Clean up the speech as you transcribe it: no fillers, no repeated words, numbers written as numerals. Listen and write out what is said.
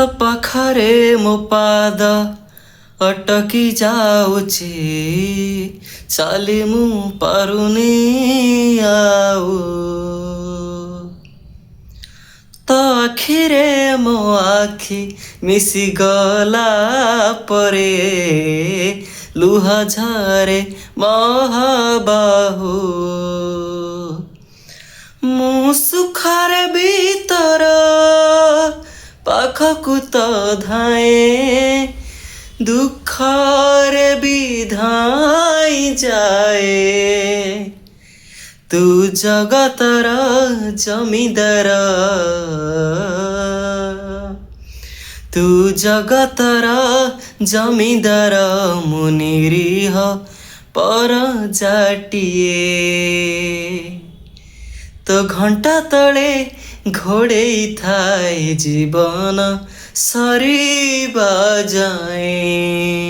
ତ ପାଖରେ ମୋ ପାଦ ଅଟକି ଯାଉଛି, ଚାଲି ମୁଁ ପାରୁନି ଆଉ। ତ ଆଖିରେ ମୋ ଆଖି ମିଶିଗଲା ପରେ ଲୁହ ଝରେ ମହାବାହୁ। ମୁଁ ସୁଖରେ ଭିତର ପାଖକୁ ତ ଧାଏଁ, ଦୁଃଖରେ ବି ଧାଇଁ ଯାଏ। ତୁ ଜଗତର ଜମିଦାର, ତୁ ଜଗତର ଜମିଦାର, ମୁଁ ନିରୀହ ପରଜାଟିଏ। ତ ଘଣ୍ଟା ତଳେ ଘୋଡ଼େଇ ଥାଏ ଜୀବନ ସରିବା ଯାଏଁ।